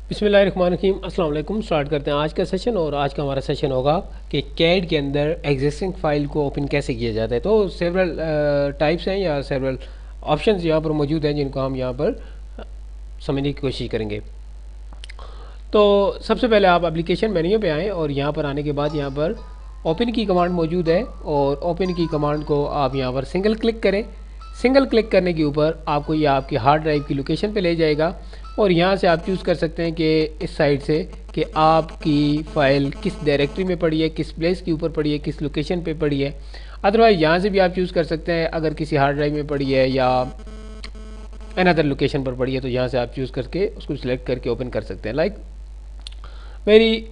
बिस्मिल्लाहिर्रहमानिर्रहीम। अस्सलाम वालेकुम। स्टार्ट करते हैं आज का सेशन। और आज का हमारा सेशन होगा कि कैड के अंदर एग्जिस्टिंग फाइल को ओपन कैसे किया जाता है। तो सेवरल टाइप्स हैं या सेवरल ऑप्शंस यहाँ पर मौजूद हैं जिनको हम यहाँ पर समझने की कोशिश करेंगे। तो सबसे पहले आप एप्लीकेशन मेन्यू पे आएँ और यहाँ पर आने के बाद यहाँ पर ओपन की कमांड मौजूद है और ओपन की कमांड को आप यहाँ पर सिंगल क्लिक करें। सिंगल क्लिक करने के ऊपर आपको ये आपकी हार्ड ड्राइव की लोकेशन पे ले जाएगा और यहाँ से आप चूज़ कर सकते हैं कि इस साइड से कि आपकी फ़ाइल किस डायरेक्टरी में पड़ी है, किस प्लेस के ऊपर पड़ी है, किस लोकेशन पे पड़ी है। अदरवाइज़ यहाँ से भी आप चूज़ कर सकते हैं अगर किसी हार्ड ड्राइव में पड़ी है या अनदर लोकेशन पर पड़ी है तो यहाँ से आप चूज़ करके उसको सिलेक्ट करके ओपन कर सकते हैं। लाइक मेरी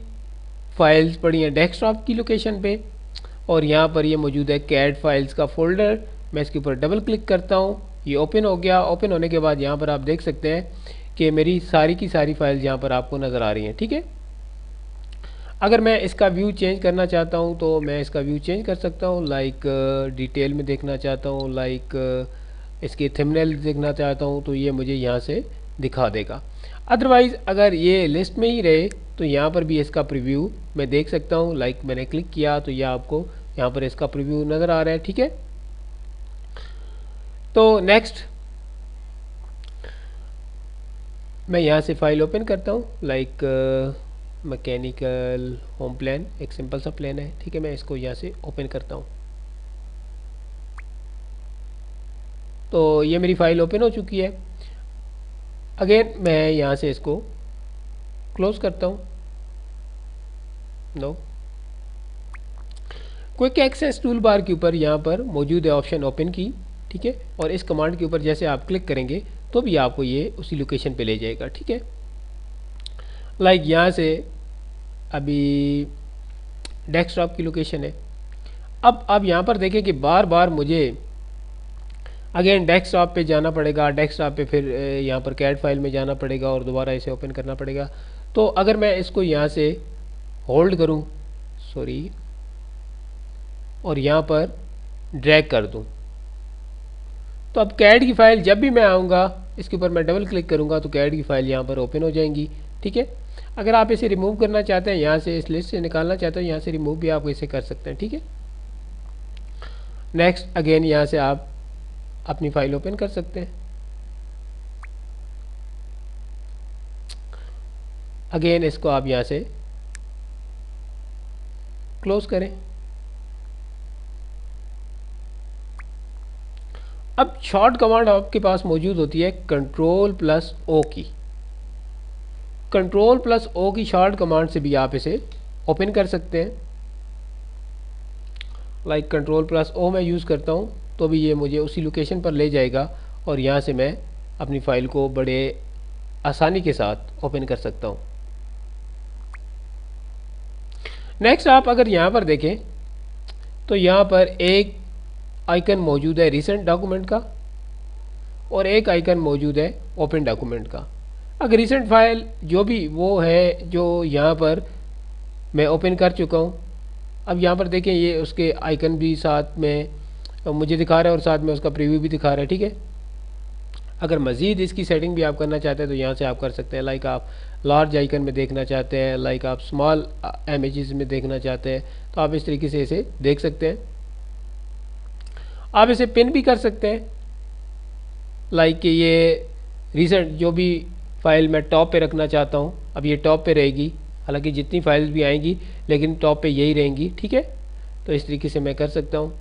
फाइल्स पड़ी हैं डेस्कटॉप की लोकेशन पे और यहाँ पर ये मौजूद है कैड फाइल्स का फोल्डर। मैं इसके ऊपर डबल क्लिक करता हूँ, ये ओपन हो गया। ओपन होने के बाद यहाँ पर आप देख सकते हैं कि मेरी सारी की सारी फाइल्स यहाँ पर आपको नज़र आ रही हैं। ठीक है, अगर मैं इसका व्यू चेंज करना चाहता हूँ तो मैं इसका व्यू चेंज कर सकता हूँ। लाइक डिटेल में देखना चाहता हूँ, लाइक इसके थंबनेल देखना चाहता हूँ तो ये मुझे यहाँ से दिखा देगा। अदरवाइज़ अगर ये लिस्ट में ही रहे तो यहाँ पर भी इसका प्रीव्यू मैं देख सकता हूँ। लाइक मैंने क्लिक किया तो यह आपको यहाँ पर इसका प्रीव्यू नज़र आ रहा है। ठीक है, तो नेक्स्ट मैं यहाँ से फाइल ओपन करता हूँ। लाइक मैकेनिकल होम प्लान, एक सिंपल सा प्लान है। ठीक है, मैं इसको यहाँ से ओपन करता हूँ तो ये मेरी फ़ाइल ओपन हो चुकी है। अगेन मैं यहाँ से इसको क्लोज करता हूँ। No, quick access tool bar के ऊपर यहाँ पर मौजूद है ऑप्शन ओपन की। ठीक है, और इस कमांड के ऊपर जैसे आप क्लिक करेंगे तो भी आपको ये उसी लोकेशन पे ले जाएगा। ठीक है, लाइक यहाँ से अभी डेस्कटॉप की लोकेशन है। अब यहाँ पर देखें कि बार बार मुझे अगेन डेस्कटॉप पे जाना पड़ेगा, डेस्कटॉप पे फिर यहाँ पर कैड फाइल में जाना पड़ेगा और दोबारा इसे ओपन करना पड़ेगा। तो अगर मैं इसको यहाँ से होल्ड करूँ, सॉरी, और यहाँ पर ड्रैग कर दूँ तो अब कैड की फ़ाइल जब भी मैं आऊँगा इसके ऊपर मैं डबल क्लिक करूँगा तो कैड की फ़ाइल यहाँ पर ओपन हो जाएंगी। ठीक है, अगर आप इसे रिमूव करना चाहते हैं, यहाँ से इस लिस्ट से निकालना चाहते हैं, यहाँ से रिमूव भी आप इसे कर सकते हैं। ठीक है, नेक्स्ट अगेन यहाँ से आप अपनी फ़ाइल ओपन कर सकते हैं। अगेन इसको आप यहाँ से क्लोज करें। अब शॉर्ट कमांड आपके पास मौजूद होती है कंट्रोल प्लस ओ की। कंट्रोल प्लस ओ की शॉर्ट कमांड से भी आप इसे ओपन कर सकते हैं। लाइक कंट्रोल प्लस ओ मैं यूज़ करता हूँ तो भी ये मुझे उसी लोकेशन पर ले जाएगा और यहाँ से मैं अपनी फ़ाइल को बड़े आसानी के साथ ओपन कर सकता हूँ। नेक्स्ट आप अगर यहाँ पर देखें तो यहाँ पर एक आइकन मौजूद है रिसेंट डॉक्यूमेंट का और एक आइकन मौजूद है ओपन डॉक्यूमेंट का। अगर रिसेंट फाइल जो भी वो है जो यहाँ पर मैं ओपन कर चुका हूँ, अब यहाँ पर देखें ये उसके आइकन भी साथ में मुझे दिखा रहा है और साथ में उसका प्रीव्यू भी दिखा रहा है। ठीक है, अगर मज़ीद इसकी सेटिंग भी आप करना चाहते हैं तो यहाँ से आप कर सकते हैं। लाइक आप लार्ज आइकन में देखना चाहते हैं, लाइक आप स्मॉल इमेजेस में देखना चाहते हैं तो आप इस तरीके से इसे देख सकते हैं। आप इसे पिन भी कर सकते हैं। लाइक कि ये रिसेंट जो भी फाइल मैं टॉप पे रखना चाहता हूँ, अब ये टॉप पे रहेगी, हालांकि जितनी फाइल्स भी आएंगी लेकिन टॉप पे यही रहेंगी। ठीक है, तो इस तरीके से मैं कर सकता हूँ।